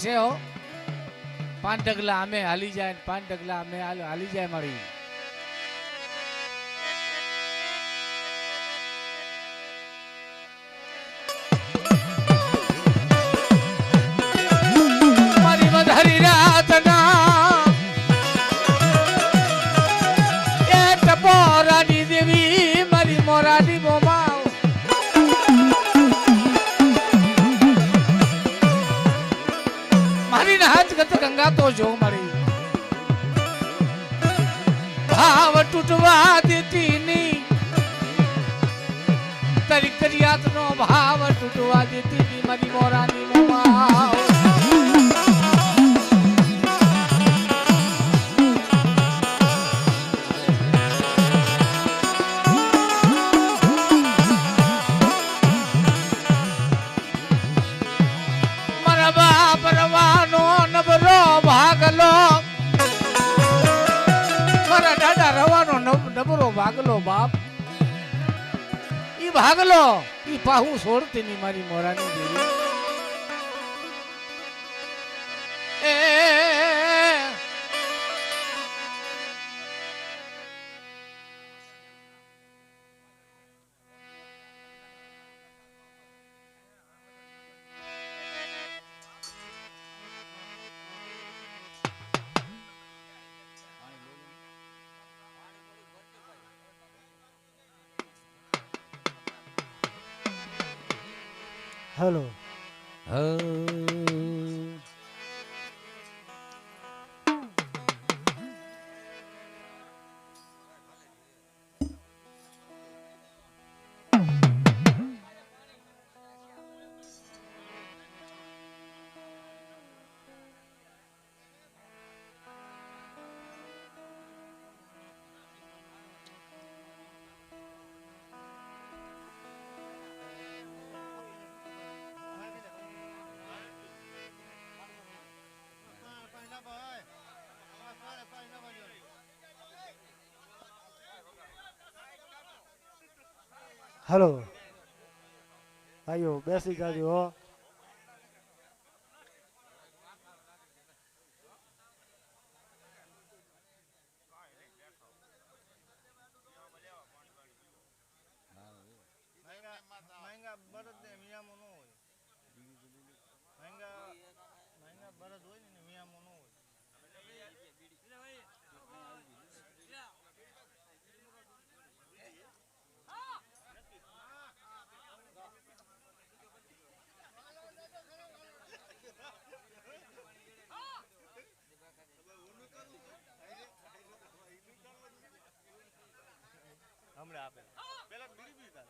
છે હો 5 ડગલા અમે હાલી જાય 5 ડગલા અમે હાલી જાય મારી મારી વધારી રાતના એ ટપોરાની દેવી મારી મોરાની બોમા મારી હાથ ગત ગંગા તો જો મળી ભાવ તૂટવા દેતી ની તારી કરિયાત નો ભાવ તૂટવા દેતી ની મારી મોરાની મોમા ભાગલો મારા દાદા રવાનો ડબરો ભાગલો બાપ ઈ ભાગલો ઈ પાહુ છોડતી ની મારી મોરાની દેવી એ હેલો હેલો આયો બેસી જાજો હો હમણાં આપે પેલા બીડી પીતા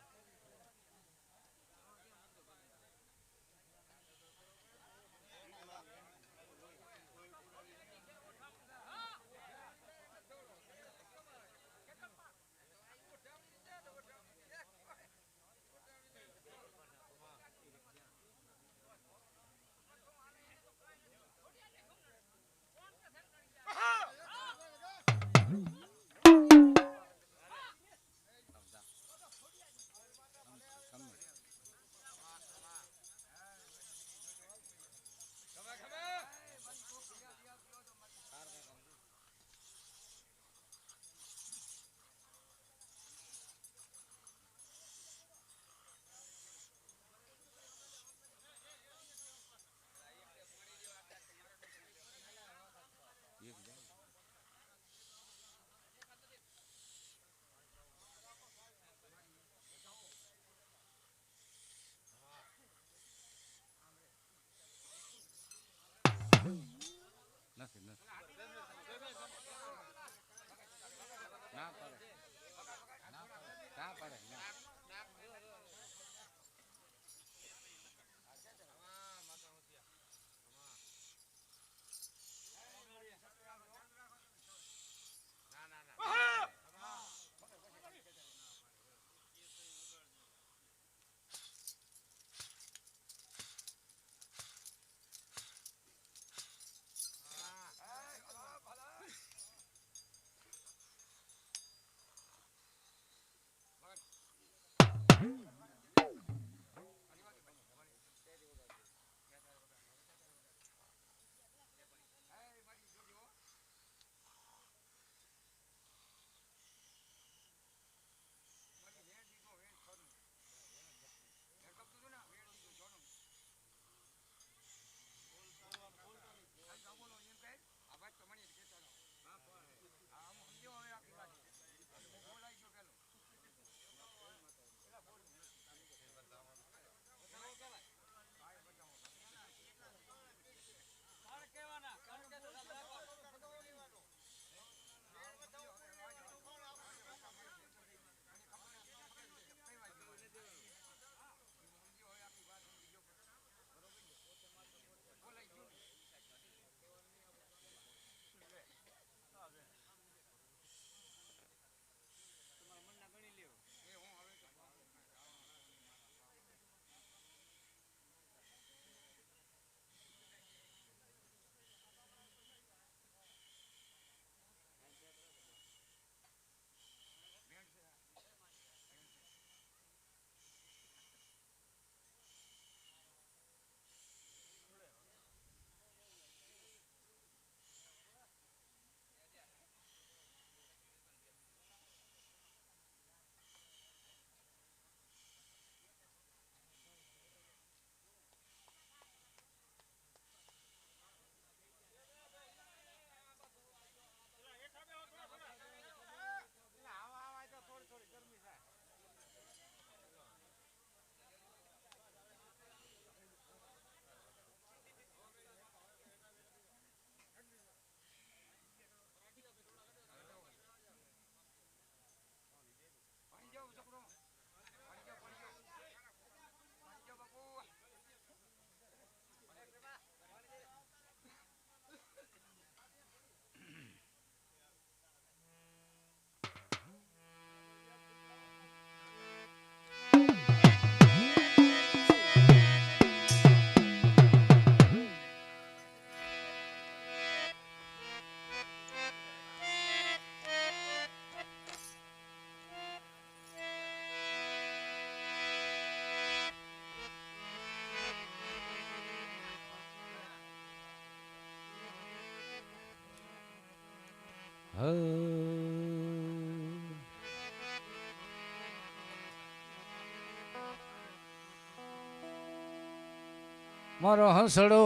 મારો હંસડો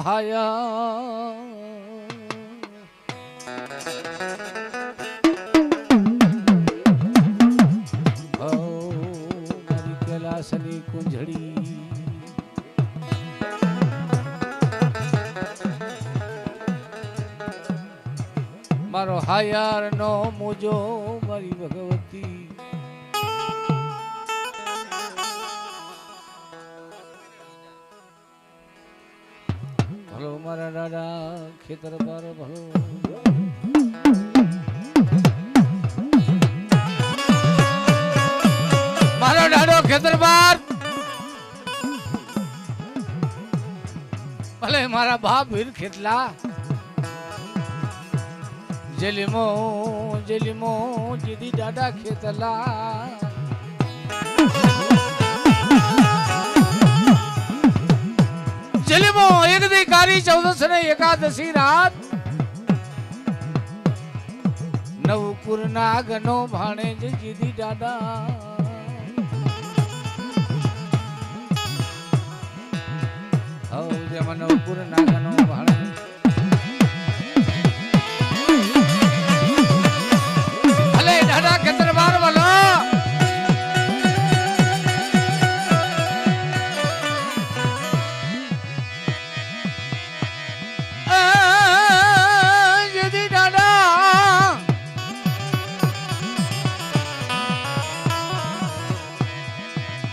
હાયા મારી કૈલાસની કુંજડી મારો હાયાર નો મોજો મારી ભગવતી ભલો મારા દાદા ખેતર પર ભલો મારો દાડો ખેતર પર ભલે મારા બાપ વીર ખેતલા જેલીમો જેલીમો જીદી દાદા ખેતલા જેલીમો એક દી કારી ચૌદસ ને એકાદશી રાત નવકુર નાગનો ભાણે જીદી દાદા હવ જેમાં નવકુર નાગનો ભાણે દાદા ખેતર બાર વાલો જદી દાદા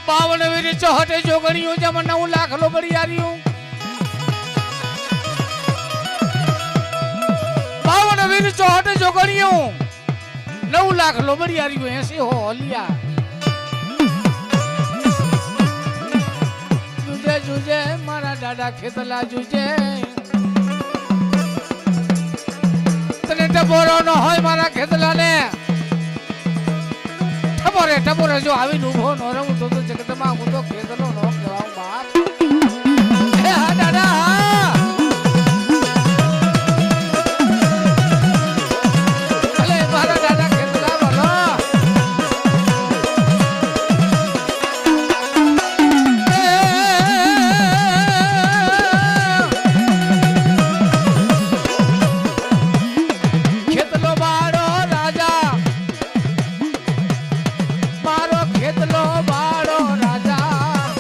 બાવન વીર ચોહટે જોગણીઓ જમ 9 લાખ લો બળી આર્યું 52 વીર ચોહટે જોગણીઓ 9 લાખ લોબડી આર્યું 80 હો હોલિયા જુજે જુજે મારા દાદા ખેતલા જુજે તને ટપોરો ન હોય મારા ખેતલા ને ટપોરે જો આવી ઉભો ન રહું તો જગતમાં હું તો ખેતલો ન કહેવાઉં બાપ હે હા દાદા ભલે મારા દાદા ખેતલો બાળો રાજા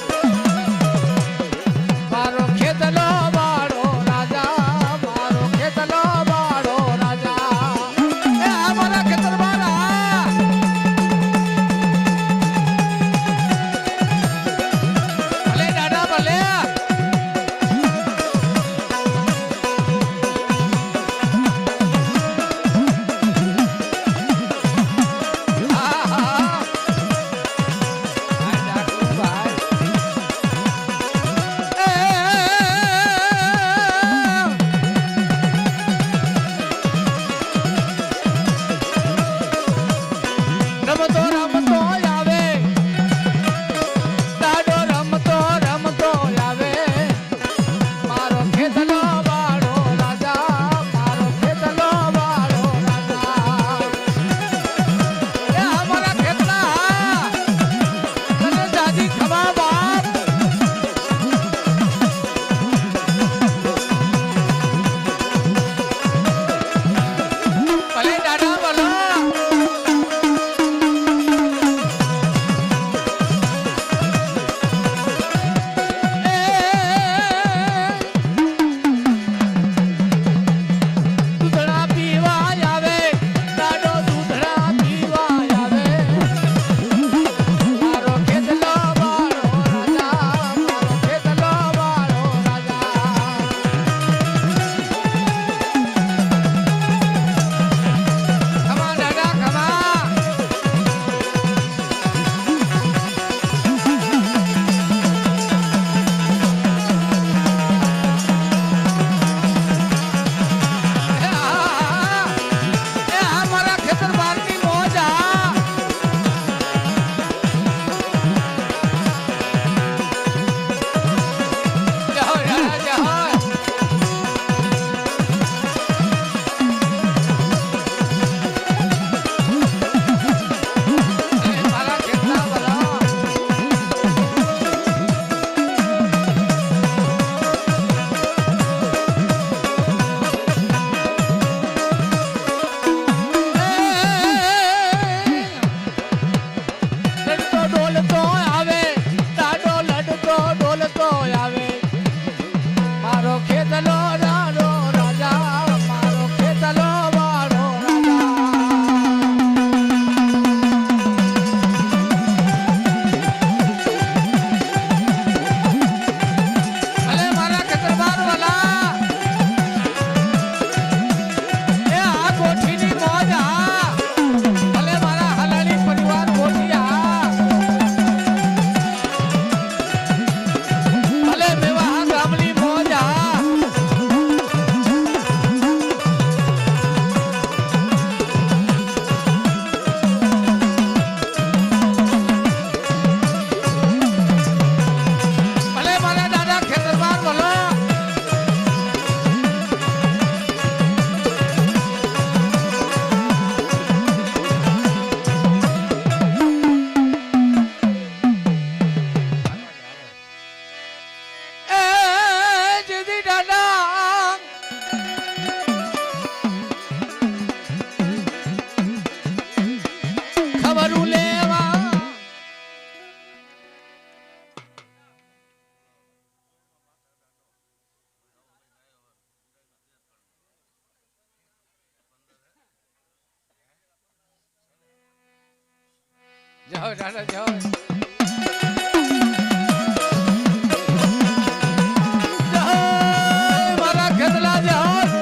હોય દાદા જય હોય. જય મારા ખેતલા જય હોય.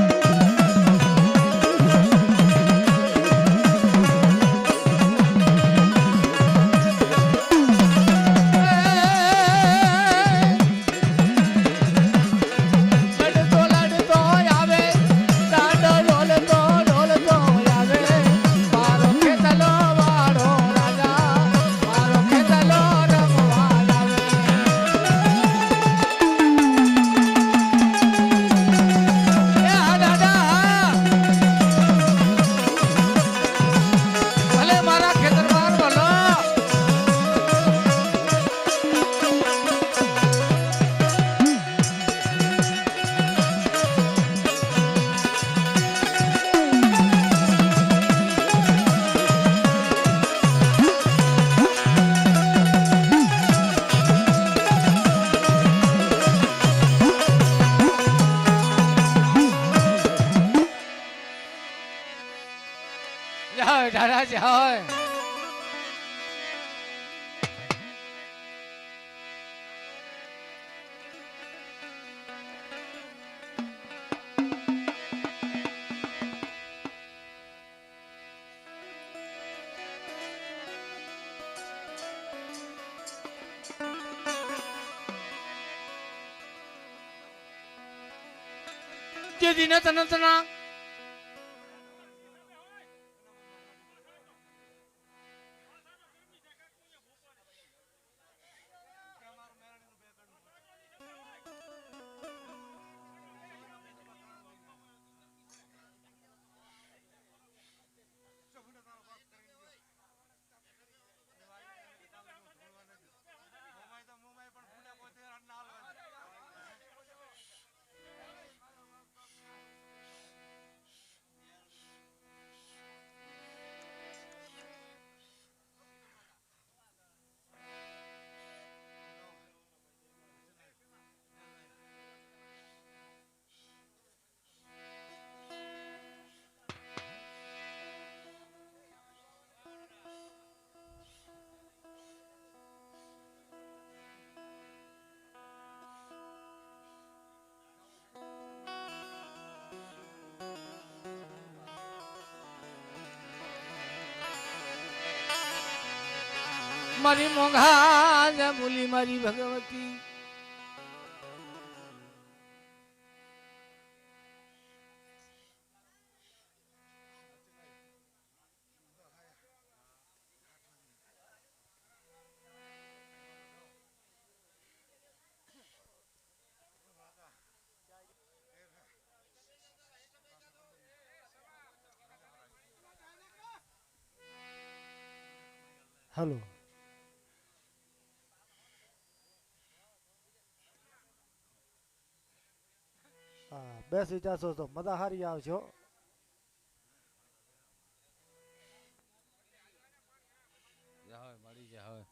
દાદા જય હોય. જે દિન તનતના મારી મોંઘા ને બોલી મારી ભગવતી હાલો હા બેસી જાશો તો મજા હારી આવજો. જય હોય મારી જય હોય.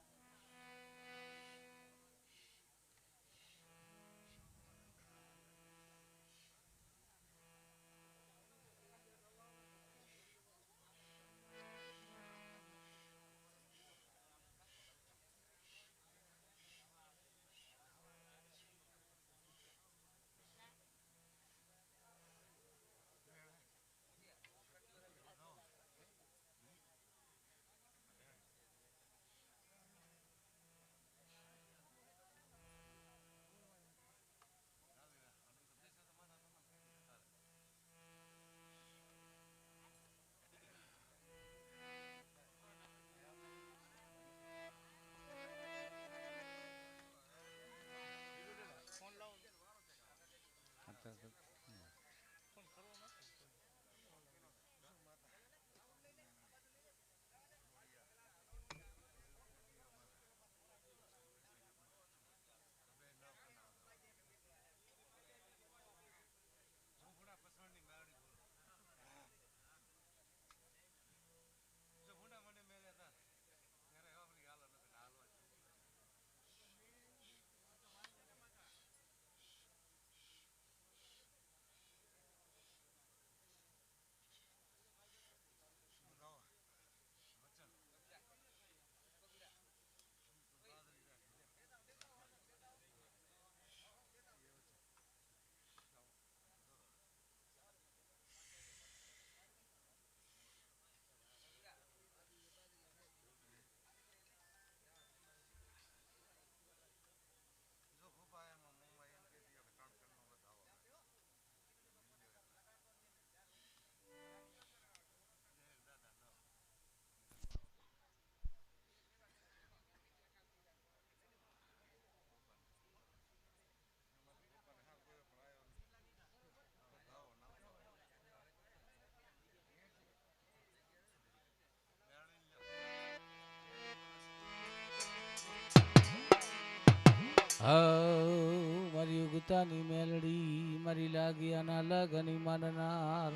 પિતાની મેલડી મારી લાગી આના લગની માનનાર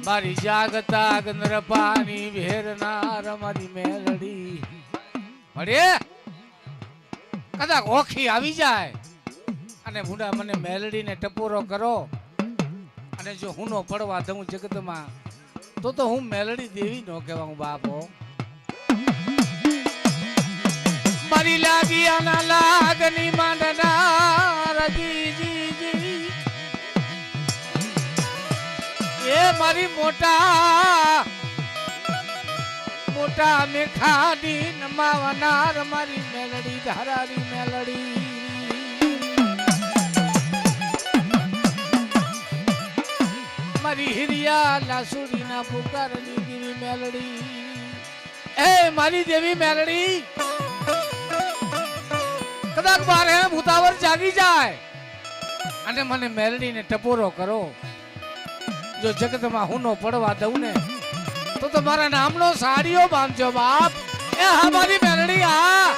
મારી જાગતા ગંદરપાની ભેરનાર મારી મેલડી મળે કદાચ ઓખી આવી જાય અને ભૂંડા મને મેલડીને ટપોરો કરો અને જો હું નો પડવા દઉં જગતમાં તો હું મેલડી દેવી નો કહેવા બાપો મારી લાગી આના લાગની માંડનાર જી એ મારી મોટા મોટા મેખાની નમાવનાર મારી મેલડી ધારારી મેલડી મારી હિરિયા લાસુડી ના પુકારની દેવી મેલડી એ મારી દેવી મેલડી કદાચ મારે ભૂતાવર જાગી જાય અને મને મેલડીને ટપોરો કરો જો જગતમાં હું નો પડવા દઉં ને તો મારા નામનો સાડીઓ બાંધજો બાપ એ હા મારી મેલડી હા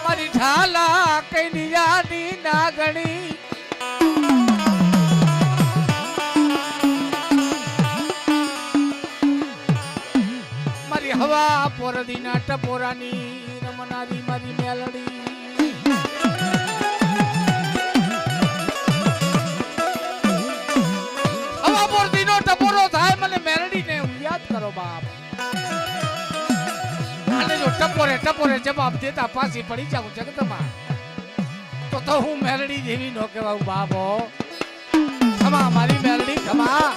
મારી ઢાલા કઈ નિયાની નાગણી હવા પોરદીના ટપોરાની રમનારી મારી મેલડી હવા પોરદીનો ટપોરો થાય મને મેલડીને યાદ કરો બાપ અને જો ટપોરે જવાબ દેતા પાછી પડી જાઉં જગતમાં તો હું મેલડી દેવી નો કહેવાઉં બાપો ખમા મારી મેલડી ખમા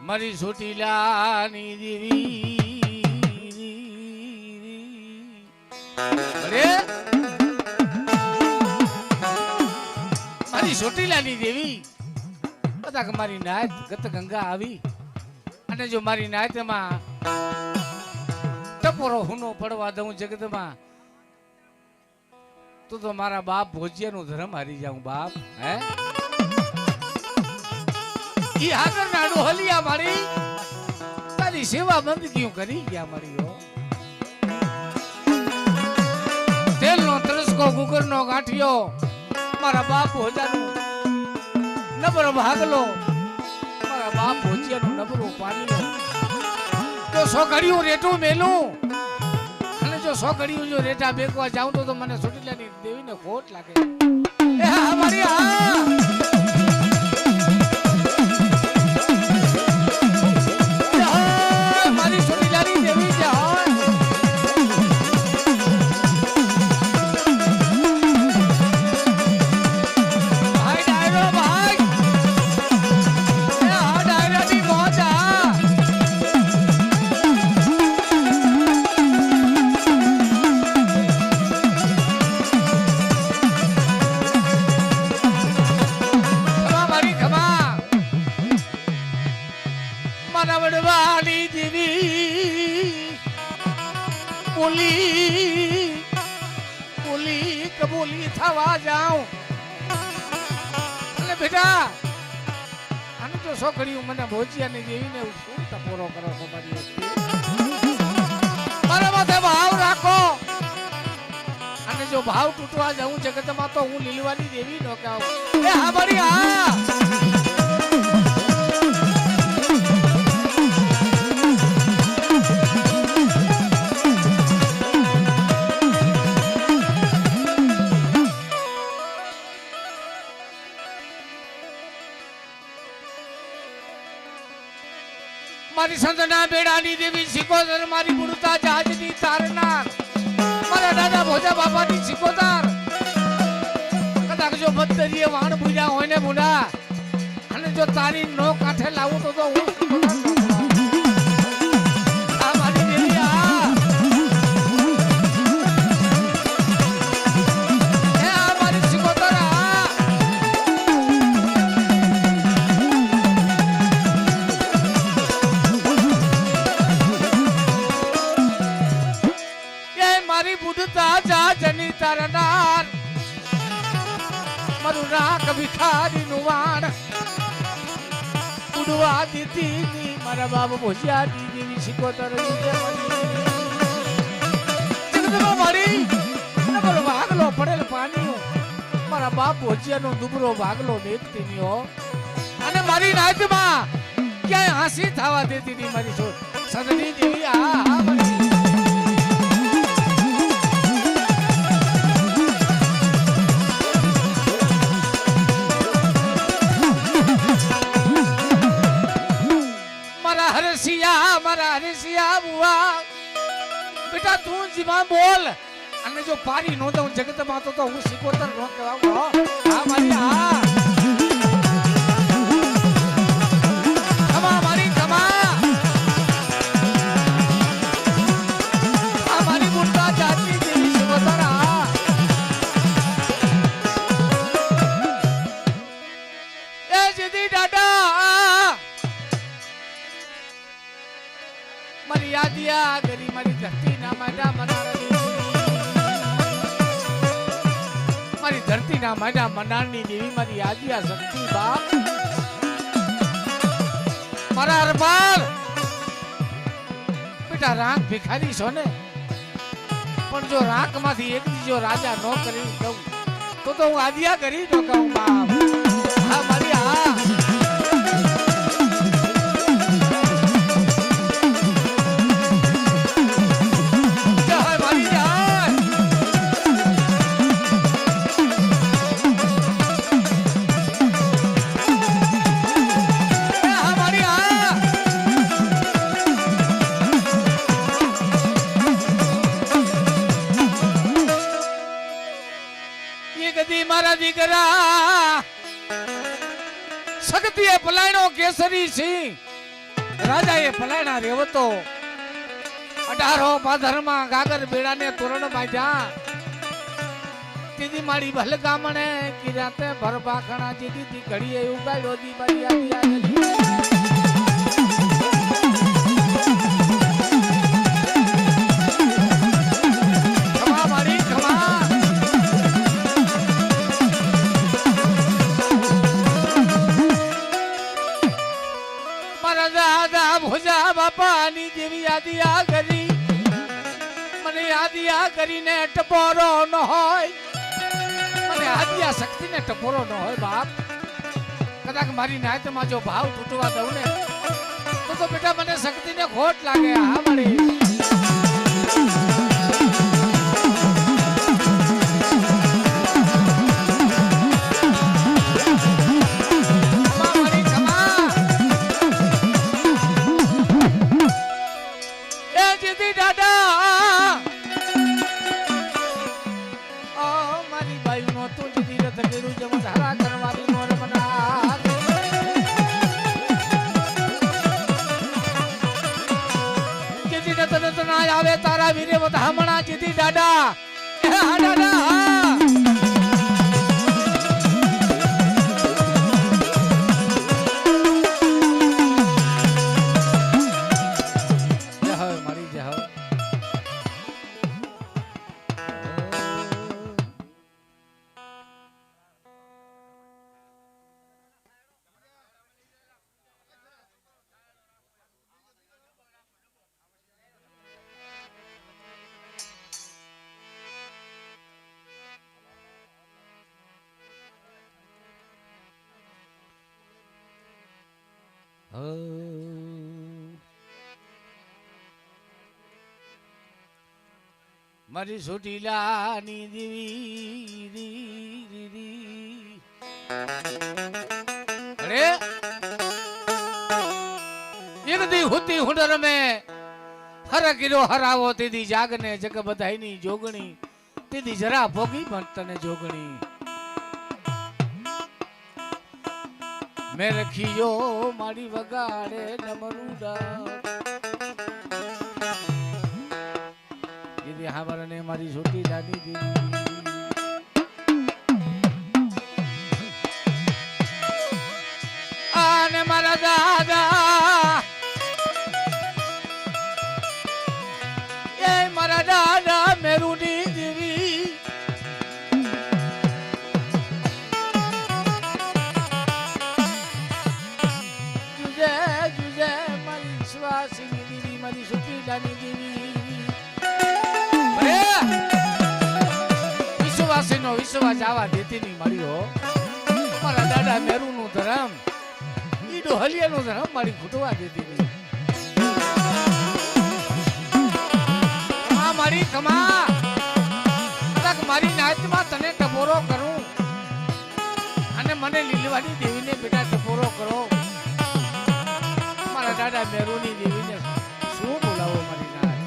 મારી ચોટીલાની દેવી અરે મારી ચોટીલાની દેવી કદાચ મારી નાયત ગત ગંગા આવી અને જો મારી નાયતમાં ટપોરો હુનો પડવા દઉં જગતમાં તો મારા બાપ ભોજિયાનું ધર્મ હારી જાઉં બાપ હે ઈ આગળ નાડુ હલિયા મારી તારી સેવા બંદગીઓ કરી ગયા મારી તેલનો તરસ આખો ગુગરનો ગાંઠિયો મારા બાપ ભોજાનું નબરો ભાગલો મારા બાપ ભોજિયાનું નબરું પાણી તો સોઘડિયું રેટું મેલું અને જો સોઘડિયું જો રેટા બેકવા જાઉં તો મને સુટીલાની દેવીને ખોટ લાગે એ હા મારી હા મારી સુટીલાની દેવી છે વડવાળી દેવી બોલી બોલી કબૂલી થવા જાઉં એટલે બેટા આને તો છોકરીઓ મને ભોજિયાની દેવીને શું ટપોરો કરો છો મારી મારા માથે ભાવ રાખો અને જો ભાવ તૂટવા જાઉં જગતમાં તો હું લીલવાની દેવી નો કહું એ હા મારી હા મારી સંતના બેડાની દેવી સિકોદર મારી ગુરુતા જહાજની તારનાર મારા દાદા ભોજા બાપાની સિકોદર કદાચ જો બદરીએ વાણ બુજા હોય ને મુડા અને જો તારી નો કાંઠે લાવું તો હું આ મારી દેવી આ મારી સિકોદર જની તારનાર મારું રાખ ભિખારી નું વાણ ઉડવા દીધી ની મારા બાપ ભોજિયા દીદી સિકોતર મારી નબળો ભાગલો પડેલ પાણી મારા બાપ ભોજિયા નો દુબળો ભાગલો દેખતી ની હો અને મારી રાતમાં ક્યાંય હાંસી થવા દેતી ની મારી સદની દેવી આ મારી મારા હરસિયા બુઆ બેટા તું જીમાં બોલ અને જો પારી નો દઉં જગતમાં તો હું સિકોતર નો કહેવાઉં હા મારી હા ખમા મારી ખમા આ મારી ગુરતા જાતની દેવી સિકોતર હા એ જીદી દાદા મારી યાદિયા ગરી મારી ધરતી ના માડા મનારની મારી ધરતી ના માડા મનારની દેવી મારી યાદિયા શક્તિ બાપ મારા અરબાલ બેટા રાંક ભિખારી છો ને પણ જો રાંક માંથી એક જો રાજા નો કરી દઉં તો હું આદિયા કરી નો કહું બાપ હા મારી હા મારા દીકરા શક્તિએ પલાયણો કેસરી સિંહ રાજાએ પલાયણા રેવતો 18 ભાદરમાં ગાગર બેડાને તોરણ બાંધ્યા તીધી મારી ભલ ગામણે કિરાતે ભર ભાખણા જીધી ઘડીએ ઉગાડ્યો દી મારી આવી ભોજા બાપાની જેવી યાદિયા કરી મને યાદિયા કરીને ટપોરો ન હોય આદિયા શક્તિને ટપોરો ન હોય બાપ. કદાચ મારી નાયતમાં જો ભાવ તૂટવા દઉં ને તો બેટા મને શક્તિને ખોટ લાગે. હા મળી આવે તારા વીરે વધામણા જીતી દાડા. હા દાદા હા. જય હો મારી જય હો. મારી સોટીલાની દેવી અરે એક દી હુતી હુંડર में હર કિરો હરાવો તેદી જાગને જગ બધાઈની જોગણી તેદી જરા ભોગી પણ તને જોગણી મેં રખીયો મારી વગાડે નમરુડા દીદી હાવરને મારી છોટી દાદી દીદી આને મારા દાદા એ મારા દાદા મેરુની દેવી જુજે મારી વિશ્વાસની દેવી મારી છોટી દાદી દેવી વિશ્વાસીનો વિશ્વાસ આવા દેતી ની મળ્યો મારા દાદા મેરુ નું ધર્મ ઈડો હલિયા નું ધર્મ મારી ખૂટવા દેતી ની આ મારી કમા કદાચ મારી નાચમાં તને ટપોરો કરું અને મને લીલવાની દેવીને બેટા ટપોરો કરો મારા દાદા મેરુ ની દેવીને શું બોલાવો મારી નાચ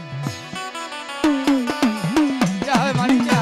જા હવે મારી જા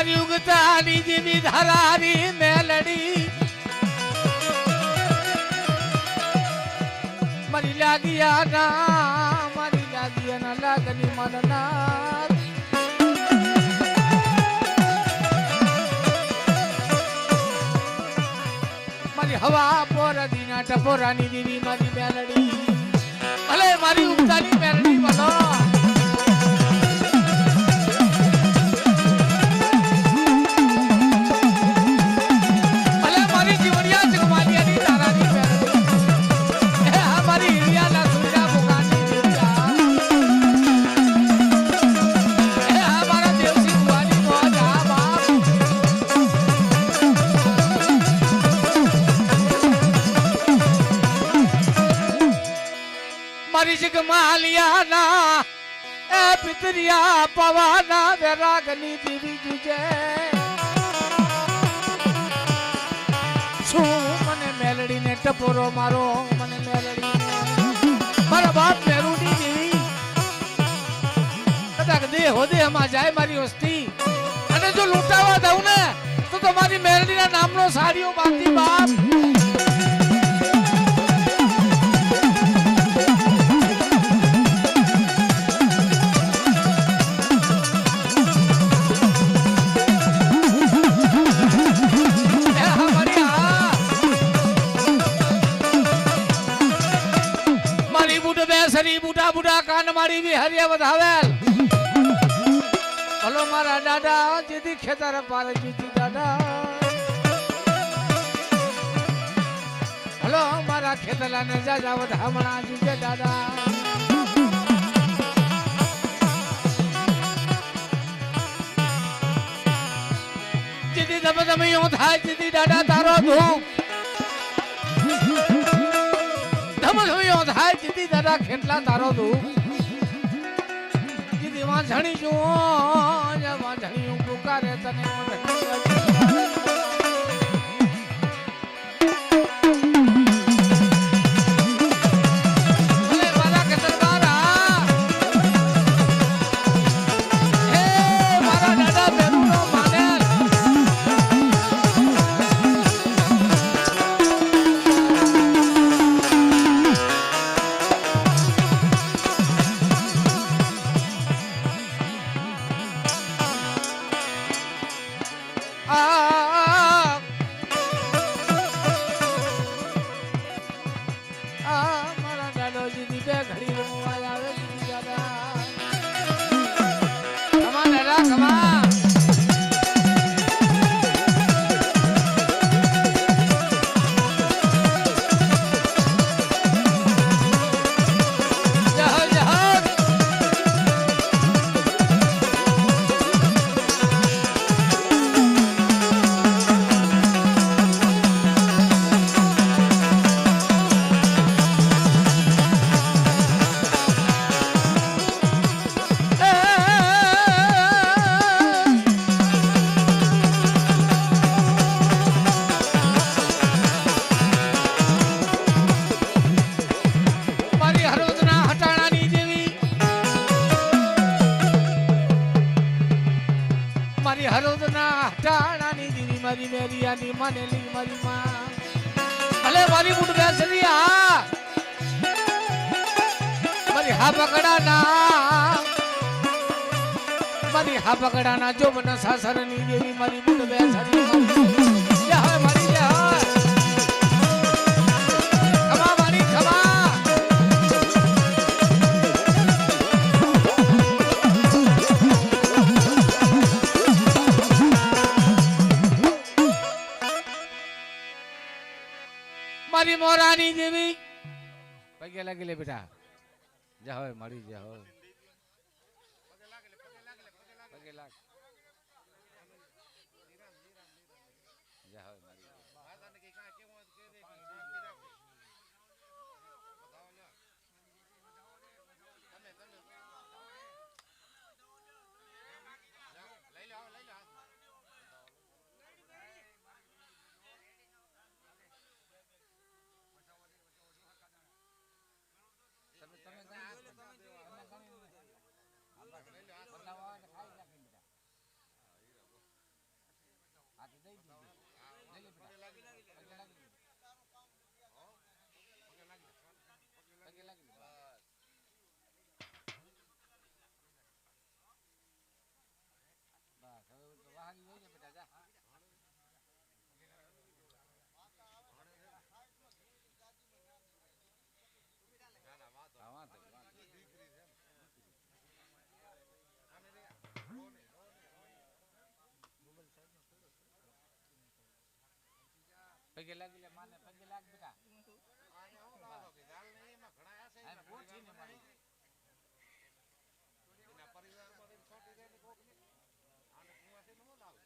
યુગતાની જીવી ધરારી મેલડી મારી લાગિયા ના લાગની મનના મારી હવા પોર દીના ટપોરાની દેવી મારી મેલડી ભલે મારી ઉગતાની મેલડી બોલો માલિયાના એ પિતરિયા પવાના વેરાગની દીવી જુજે શું મને મેલડીને ટપોરો મારો મને મેલડીને મારા બાપ મેરુની દેવી કદાચ દેહમાં જાય મારી વસ્તી તને જો લૂંટાવા દઉં ને તો તમારી મેરડીના નામનો સાડીઓ બાંધી બાપ. સરી બુડા બુડા કાન મારી બી હરિયા વધાવેલ. હલો મારા દાદા જીદી ખેતર પાર જીતી દાદા. હલો મારા ખેતલા ને જાજા વધામણા જીજે દાદા. જીદી તમે તમે યો થાય જીદી દાદા તારો ધૂમ. થાય જીતી દાદા ખેટલા તારો દુઃખ. જીતી વાંઝણી જો વાંઝણી પુકારે તને મારી મેરિયાની માનેલી મારી માં. ભલે મારી બુટ બેસરી આ મારી હા પકડાના મારી હા પકડાના જો મને સાસરની જેવી મારી બુટ બેસરી જય હે મારી જય ખમા મારી ખમા. મારી મોરાની જેવી પગે લાગી લે બેટા. જા હોય મળી જા હોય પગે લાગ જા હોય મળી માતાને કે કાં કેવું કે દે શાંતિ રાખો. તમે લઈ લો પગે લાગી લે માને પગે લાગ બેટા. આને હું લાવો કે ગાલ ને એમાં ઘણા આશે આ ગોઠી ને મારી એના પરિવારમાં ને છોટી દે ને કોક ને આને કુવાસે ન લાવ.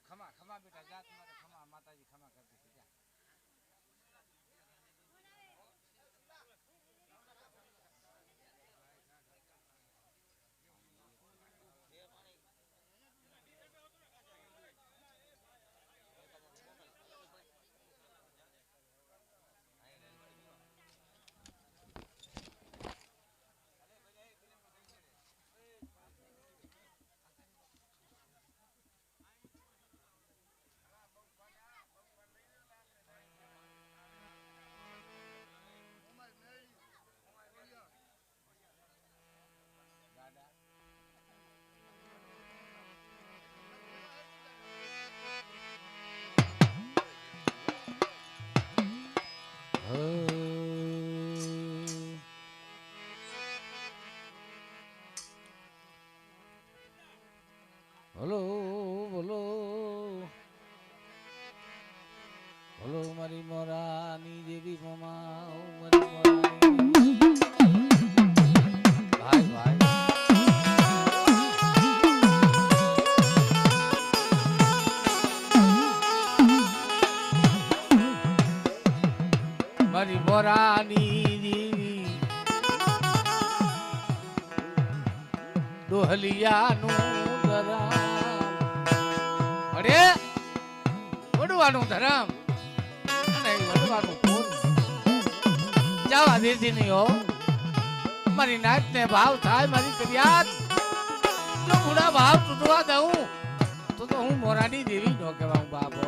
ખમા ખમા બેટા જા તમારે ખમા માતાજી ખમા કરતી છે જા. બોલો બોલો બોલો મારી મોરાની દેવી મમા ઓ મારી મોરાની ભાઈ ભાઈ મારી મોરાની દેવી ડોહલિયાનું ધરમ અરે વડવાનું ધરમ નહીં વડવાનું પૂન જવા દેતી નહીં હો મારી નાચ ને ભાવ થાય મારી ફરિયાદ જો ગુડા ભાવ તૂટવા દઉં તો હું મોરાની દેવી નો કહેવાઉં બાપો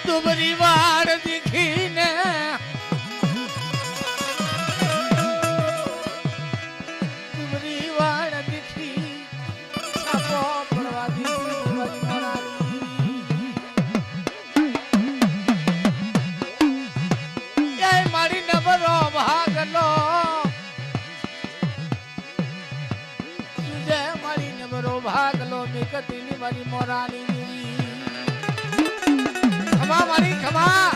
દુબરી વાળ દીખીને દુબરી વાળ દીખી છાપો પડવા દીધી મારી મોરાની એ મારી નબરો ભાગલો તુજે મારી નબરો ભાગલો મિકતીની મારી મોરાની ખમા મારી ખમા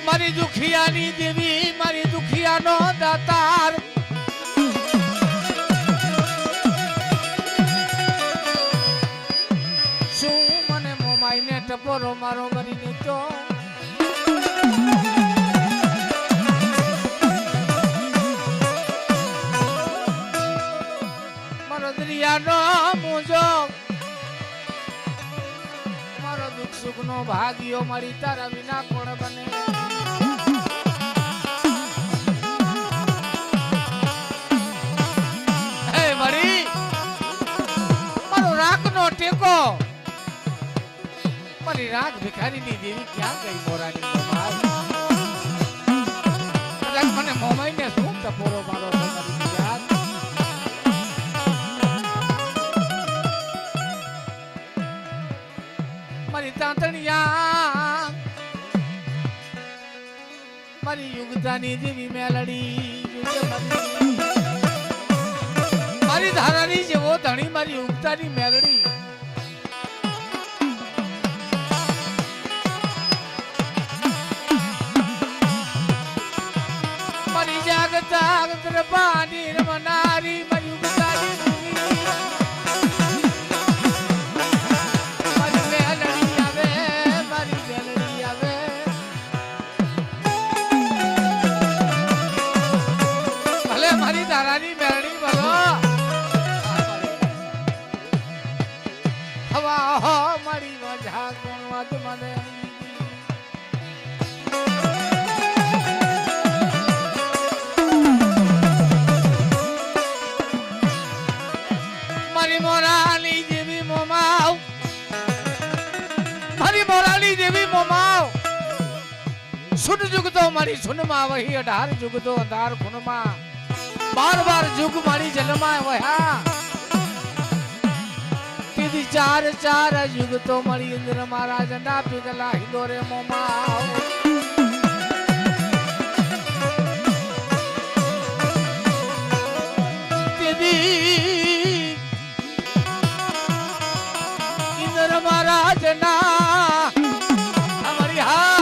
મારી દુખિયાની દેવી મારી દુખિયાનો દાતાર શું મને મોમાઈને ટપોરો મારો કરીને તો મારો દરિયાનો મૂંઝો મારો દુઃખ સુખ નો ભાગ્યો મારી તારા વિના કોણ બને હે મારી મારો રાખ નો ટેકો મારી રાખ ભિખારીની દેવી ક્યાં ગઈ મોરાની મને મોમાઈને શું ટપોરો મારો મારી તાંતણિયા મારી યુગતાની દેવી મેલડી મારી ધારાની જેવો ધણી મારી યુગતાની મેલડી મારી જાગતા પાણી રમનારી મારી યુગતાની મારી તારાની મેરડી બોલો હવા હો મારી મજા કોણ વાત મને મારી મોરાલી દેવી મોમાવ મારી મોરાલી દેવી મોમાવ સુન જુગતો મારી સુનમાં વહી 18 જુગતો અંધાર ખૂનમાં બાર બાર જુગ મારી જન્માય વહ્યા તીધી ચાર ચાર યુગ તો મળી ઇન્દ્ર મહારાજ ના પીગલા હિંદોરે મોમાવ તીધી ઇન્દ્ર મહારાજ ના અમારી હા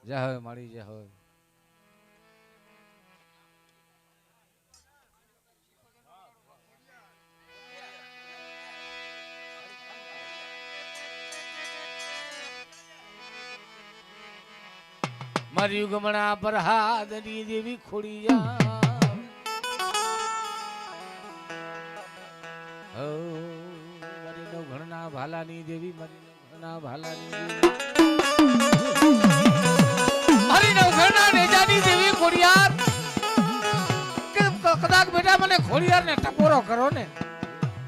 જય હોય મારી જય હોય. મારી યુગમણા પર હાદની દેવી ખોડિયા હો મારી નવઘણના ભાલાની દેવી મારી નવઘણના ભાલાની દેવી મારી નવઘણના નેજાની દેવી ખોડિયાર કદાચ બેટા મને ખોડિયાર ને ટકોરો કરો ને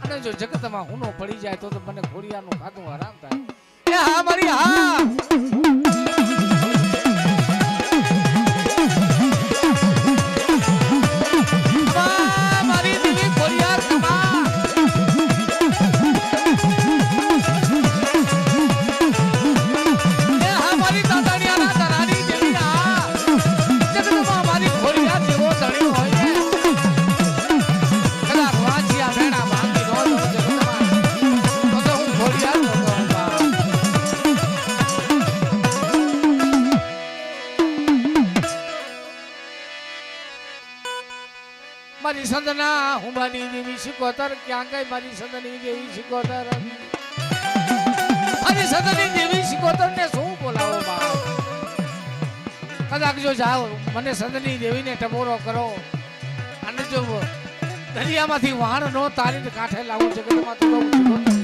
અને જો જગતમાં હુનો પડી જાય તો મને ખોડિયાર નું ખાધું આરામ થાય એ હા મારી હા મારી સંદના હું મારી દેવી શિકોતર ક્યાં ગઈ મારી સંદની દેવી શિકોતર મારી સંદની દેવી શિકોતર ને શું બોલાવો બાપ કદાચ જો જાઓ મને સંદની દેવીને ટબોરો કરો અને જો દરિયામાંથી વાણ નો તારીને કાંઠે લાવું જગતમાં તો શિકોતર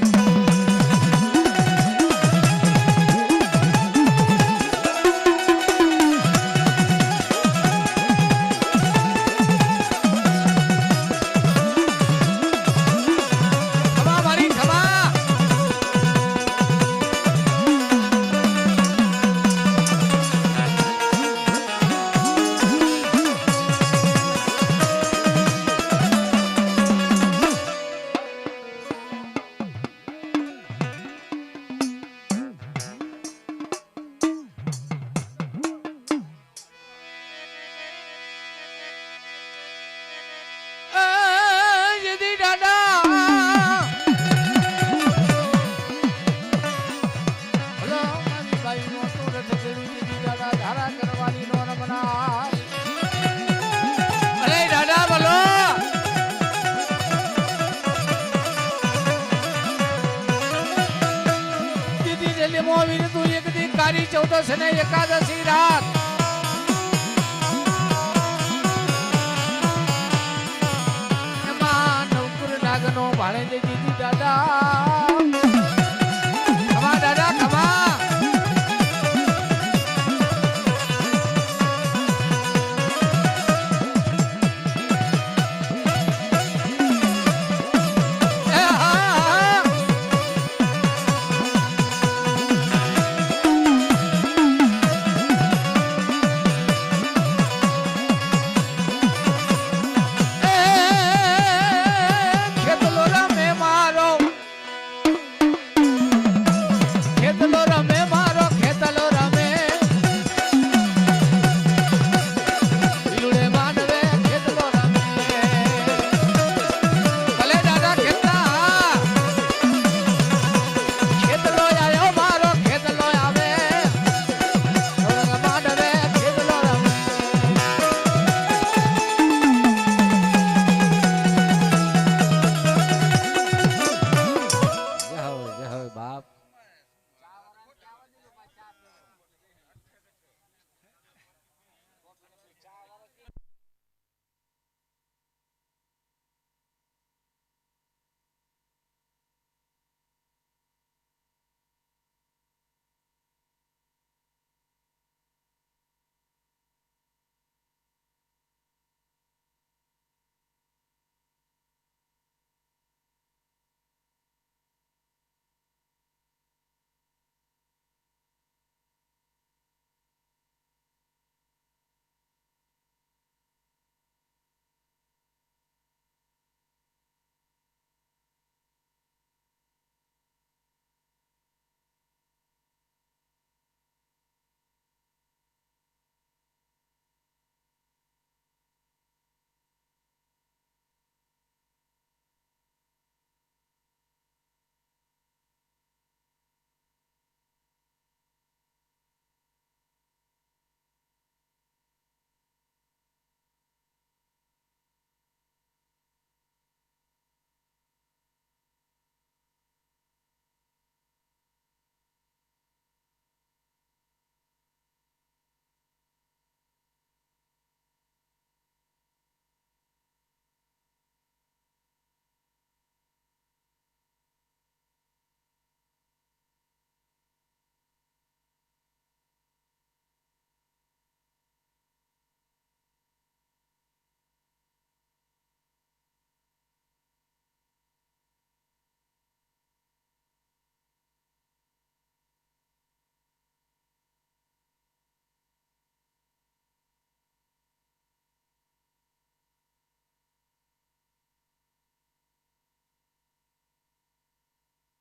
કારી ચૌદશ ને એકાદશી રાત એમાં નવકુર નાગનો ભાણે જે દીધી દાદા ખમા દાદા ખમા ખેતલો